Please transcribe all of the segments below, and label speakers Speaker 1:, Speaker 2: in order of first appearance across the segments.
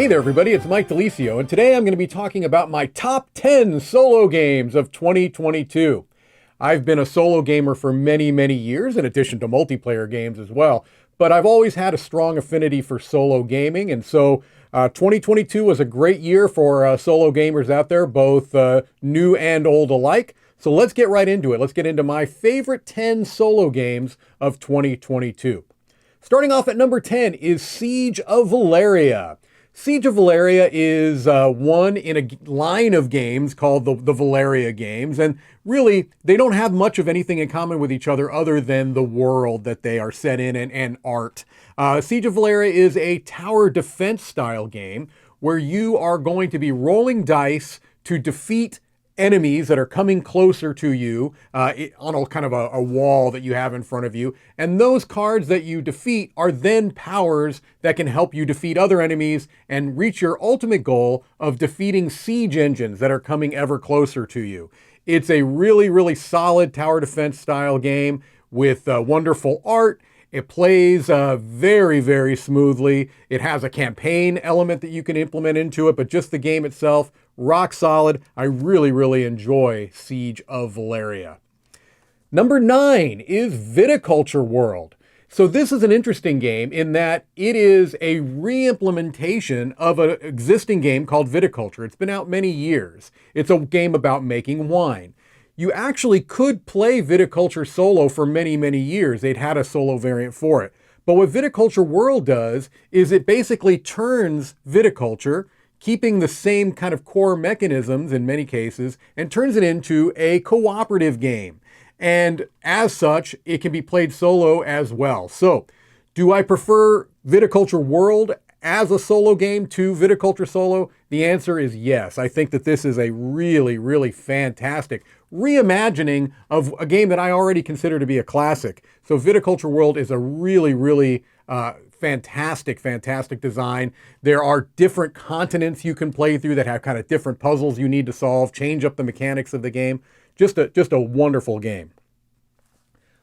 Speaker 1: Hey there everybody, it's Mike DiLisio, and today I'm going to be talking about my top 10 solo games of 2022. I've been a solo gamer for many, many years, in addition to multiplayer games as well, but I've always had a strong affinity for solo gaming, and so 2022 was a great year for solo gamers out there, both new and old alike. So let's get right into it. Let's get into my favorite 10 solo games of 2022. Starting off at number 10 is Siege of Valeria. Siege of Valeria is one in a line of games called the Valeria games, and really they don't have much of anything in common with each other other than the world that they are set in and art. Siege of Valeria is a tower defense style game where you are going to be rolling dice to defeat enemies that are coming closer to you on a kind of a wall that you have in front of you. And those cards that you defeat are then powers that can help you defeat other enemies and reach your ultimate goal of defeating siege engines that are coming ever closer to you. It's a really, really solid tower defense style game with wonderful art. It plays very, very smoothly. It has a campaign element that you can implement into it, but just the game itself, rock solid. I really, really enjoy Siege of Valeria. Number 9 is Viticulture World. So this is an interesting game in that it is a re-implementation of an existing game called Viticulture. It's been out many years. It's a game about making wine. You actually could play Viticulture solo for many, many years. They'd had a solo variant for it. But what Viticulture World does is it basically turns viticulture, keeping the same kind of core mechanisms in many cases, and turns it into a cooperative game. And as such, it can be played solo as well. So, do I prefer Viticulture World as a solo game to Viticulture Solo? The answer is yes. I think that this is a really, really fantastic reimagining of a game that I already consider to be a classic. So Viticulture World is a really, really fantastic design. There are different continents you can play through that have kind of different puzzles you need to solve, change up the mechanics of the game. Just a wonderful game.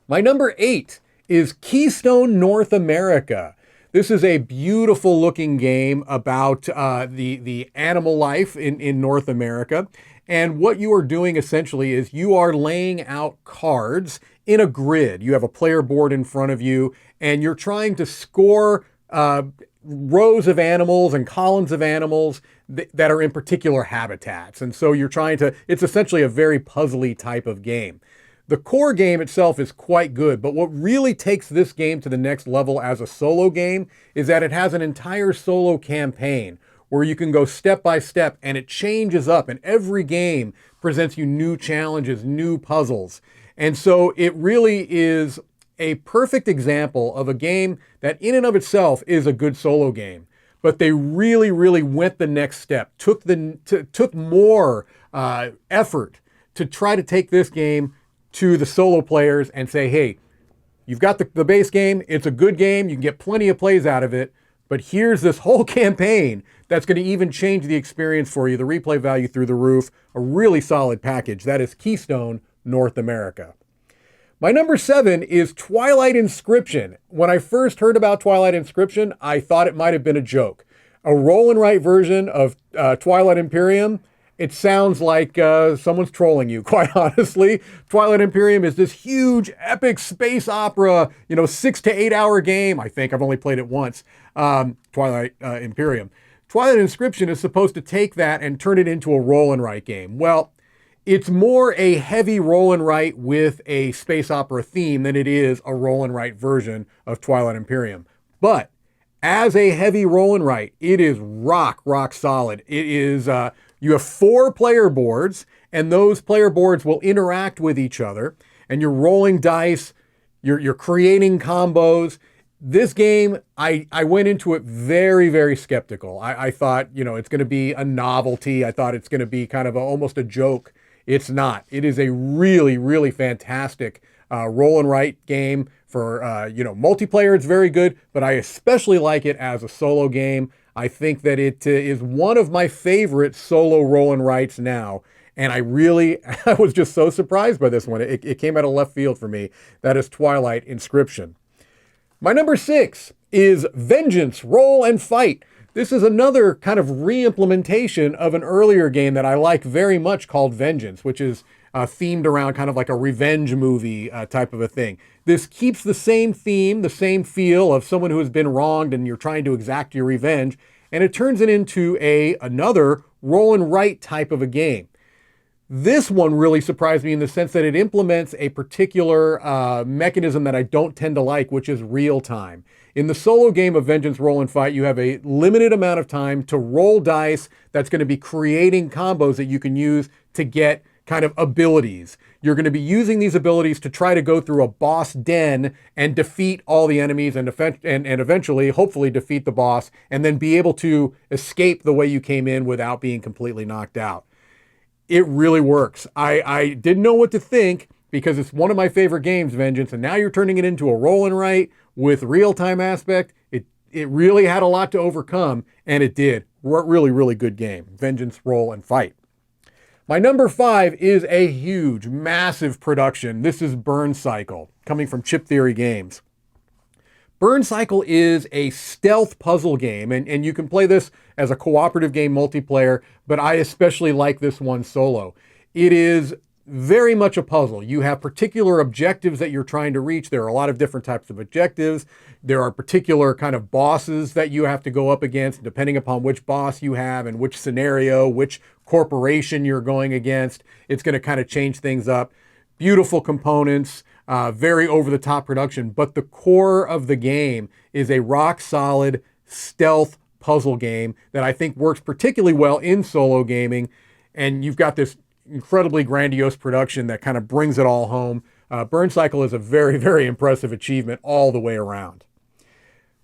Speaker 1: My number 8 is Keystone North America. This is a beautiful looking game about the animal life in North America. And what you are doing essentially is you are laying out cards in a grid. You have a player board in front of you, and you're trying to score rows of animals and columns of animals that are in particular habitats. And so you're trying to, it's essentially a very puzzly type of game. The core game itself is quite good, but what really takes this game to the next level as a solo game is that it has an entire solo campaign where you can go step by step and it changes up, and every game presents you new challenges, new puzzles. And so it really is a perfect example of a game that in and of itself is a good solo game. But they really, really went the next step, took more effort to try to take this game to the solo players and say, hey, you've got the base game, it's a good game, you can get plenty of plays out of it, but here's this whole campaign that's going to even change the experience for you, the replay value through the roof, a really solid package. That is Keystone North America. My number 7 is Twilight Inscription. When I first heard about Twilight Inscription, I thought it might have been a joke. A roll and write version of Twilight Imperium. It sounds like someone's trolling you, quite honestly. Twilight Imperium is this huge, epic space opera, 6 to 8 hour game. I think I've only played it once, Twilight Imperium. Twilight Inscription is supposed to take that and turn it into a roll and write game. Well, it's more a heavy roll and write with a space opera theme than it is a roll and write version of Twilight Imperium. But as a heavy roll and write, it is rock solid. It is, you have 4 player boards, and those player boards will interact with each other, and you're rolling dice, you're creating combos. This game, I went into it very, very skeptical. I thought, it's going to be a novelty. I thought it's going to be kind of almost a joke. It's not. It is a really, really fantastic roll and write game for, multiplayer. It's very good, but I especially like it as a solo game. I think that it is one of my favorite solo roll and writes now. And I was just so surprised by this one. It came out of left field for me. That is Twilight Inscription. My number 6 is Vengeance, Roll and Fight. This is another kind of re-implementation of an earlier game that I like very much called Vengeance, which is themed around kind of like a revenge movie type of a thing. This keeps the same theme, the same feel of someone who has been wronged and you're trying to exact your revenge, and it turns it into another roll and write type of a game. This one really surprised me in the sense that it implements a particular mechanism that I don't tend to like, which is real time. In the solo game of Vengeance Roll and Fight, you have a limited amount of time to roll dice that's going to be creating combos that you can use to get kind of abilities. You're going to be using these abilities to try to go through a boss den and defeat all the enemies and eventually, hopefully, defeat the boss and then be able to escape the way you came in without being completely knocked out. It really works. I didn't know what to think because it's one of my favorite games, Vengeance, and now you're turning it into a roll and write with real-time aspect. It really had a lot to overcome, and it did. Really, really good game. Vengeance Roll and Fight. My number 5 is a huge, massive production. This is Burn Cycle, coming from Chip Theory Games. Burn Cycle is a stealth puzzle game, and you can play this as a cooperative game multiplayer, but I especially like this one solo. It is very much a puzzle. You have particular objectives that you're trying to reach. There are a lot of different types of objectives. There are particular kind of bosses that you have to go up against, depending upon which boss you have and which scenario, which corporation you're going against. It's going to kind of change things up. Beautiful components, very over-the-top production, but the core of the game is a rock-solid stealth puzzle game that I think works particularly well in solo gaming, and you've got this incredibly grandiose production that kind of brings it all home. Burn Cycle is a very, very impressive achievement all the way around.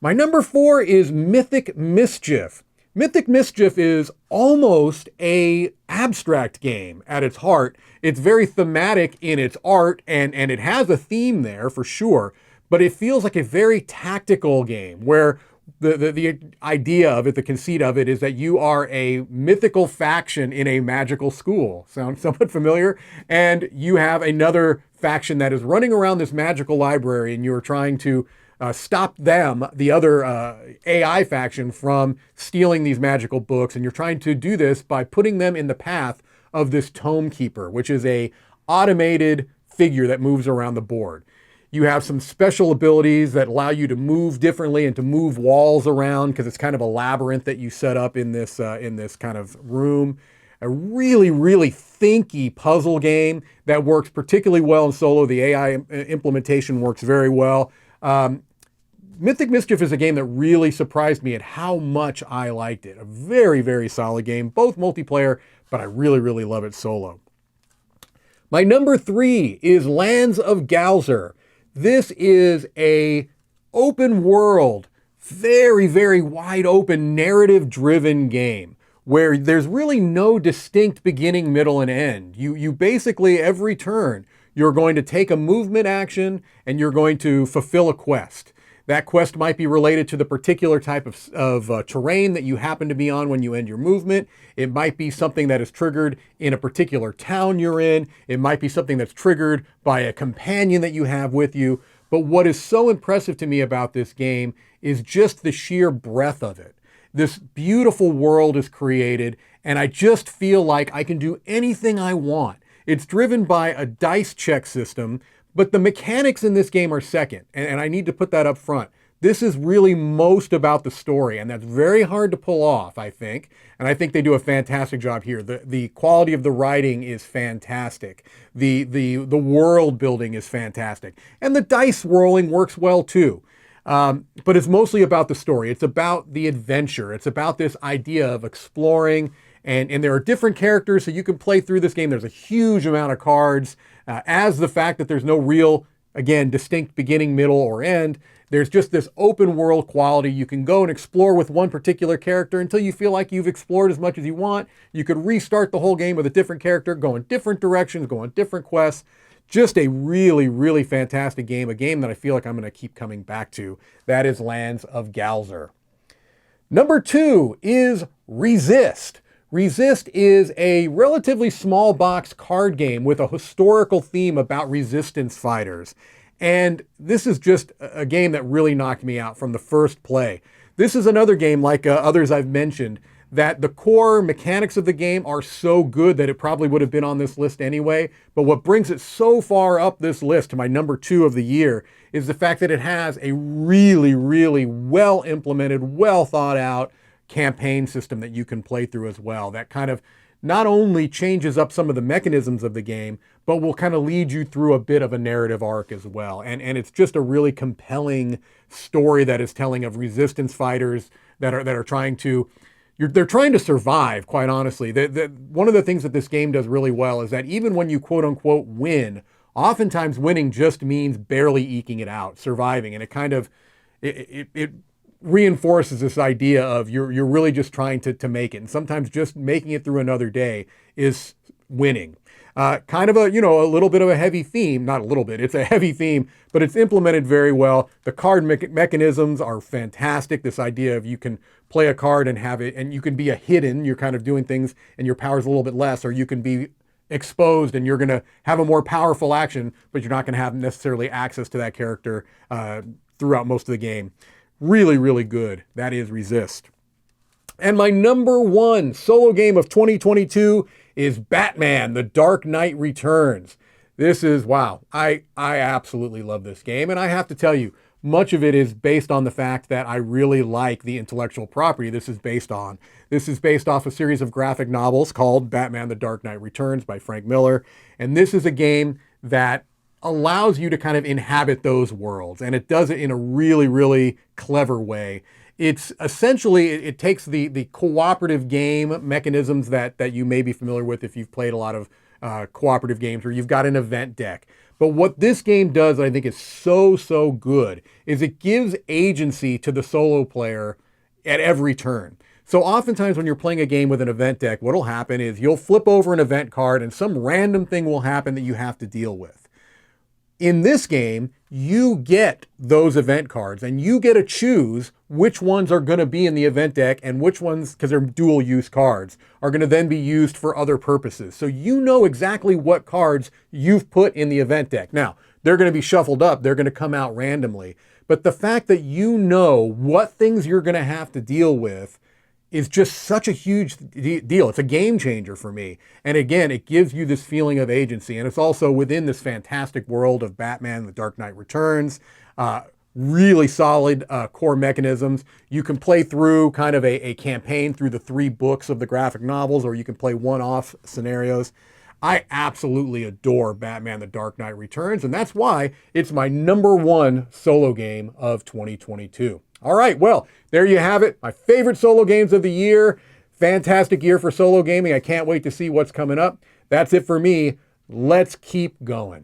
Speaker 1: My number 4 is Mythic Mischief. Mythic Mischief is almost an abstract game at its heart. It's very thematic in its art, and it has a theme there for sure, but it feels like a very tactical game where the idea of it, the conceit of it, is that you are a mythical faction in a magical school. Sounds somewhat familiar? And you have another faction that is running around this magical library, and you're trying to stop them, the other AI faction, from stealing these magical books. And you're trying to do this by putting them in the path of this Tome Keeper, which is a automated figure that moves around the board. You have some special abilities that allow you to move differently and to move walls around because it's kind of a labyrinth that you set up in this kind of room. A really, really thinky puzzle game that works particularly well in solo. The AI implementation works very well. Mythic Mischief is a game that really surprised me at how much I liked it. A very, very solid game, both multiplayer, but I really, really love it solo. My number 3 is Lands of Galzer. This is a open world, very, very wide open, narrative-driven game where there's really no distinct beginning, middle, and end. You basically, every turn, you're going to take a movement action and you're going to fulfill a quest. That quest might be related to the particular type of terrain that you happen to be on when you end your movement. It might be something that is triggered in a particular town you're in. It might be something that's triggered by a companion that you have with you. But what is so impressive to me about this game is just the sheer breadth of it. This beautiful world is created, and I just feel like I can do anything I want. It's driven by a dice check system, but the mechanics in this game are second, and I need to put that up front. This is really most about the story, and that's very hard to pull off, I think. And I think they do a fantastic job here. The quality of the writing is fantastic. The world building is fantastic. And the dice rolling works well too. But it's mostly about the story. It's about the adventure. It's about this idea of exploring. And there are different characters, so you can play through this game. There's a huge amount of cards. As the fact that there's no real, again, distinct beginning, middle, or end, there's just this open world quality. You can go and explore with one particular character until you feel like you've explored as much as you want. You could restart the whole game with a different character, go in different directions, go on different quests. Just a really, really fantastic game, a game that I feel like I'm going to keep coming back to. That is Lands of Galzer. Number 2 is Resist. Resist is a relatively small box card game with a historical theme about resistance fighters. And this is just a game that really knocked me out from the first play. This is another game like others I've mentioned that the core mechanics of the game are so good that it probably would have been on this list anyway. But what brings it so far up this list to my number 2 of the year is the fact that it has a really, really well implemented, well thought out campaign system that you can play through as well. That kind of not only changes up some of the mechanisms of the game, but will kind of lead you through a bit of a narrative arc as well. And it's just a really compelling story that is telling of resistance fighters that are trying to they're trying to survive, quite honestly. One of the things that this game does really well is that even when you quote unquote win, oftentimes winning just means barely eking it out, surviving. And it kind of, it reinforces this idea of you're really just trying to make it. And sometimes just making it through another day is winning. Kind of a little bit of a heavy theme, not a little bit, it's a heavy theme, but it's implemented very well. The card mechanisms are fantastic. This idea of you can play a card and have it, and you can be a hidden, you're kind of doing things and your power's a little bit less, or you can be exposed and you're going to have a more powerful action, but you're not going to have necessarily access to that character throughout most of the game. Really, really good. That is Resist. And my number 1 solo game of 2022 is Batman: The Dark Knight Returns. This is, wow, I absolutely love this game. And I have to tell you, much of it is based on the fact that I really like the intellectual property this is based on. This is based off a series of graphic novels called Batman: The Dark Knight Returns by Frank Miller. And this is a game that allows you to kind of inhabit those worlds. And it does it in a really, really clever way. It's essentially, it takes the cooperative game mechanisms that you may be familiar with if you've played a lot of cooperative games, or you've got an event deck. But what this game does, I think is so good, is it gives agency to the solo player at every turn. So oftentimes when you're playing a game with an event deck, what'll happen is you'll flip over an event card and some random thing will happen that you have to deal with. In this game, you get those event cards and you get to choose which ones are going to be in the event deck and which ones, because they're dual use cards, are going to then be used for other purposes. So you know exactly what cards you've put in the event deck. Now, they're going to be shuffled up. They're going to come out randomly. But the fact that you know what things you're going to have to deal with is just such a huge deal. It's a game changer for me. And again, it gives you this feeling of agency. And it's also within this fantastic world of Batman: The Dark Knight Returns. Really solid core mechanisms. You can play through kind of a campaign through the 3 books of the graphic novels, or you can play one-off scenarios. I absolutely adore Batman: The Dark Knight Returns, and that's why it's my number 1 solo game of 2022. All right, well, there you have it. My favorite solo games of the year. Fantastic year for solo gaming. I can't wait to see what's coming up. That's it for me. Let's keep going.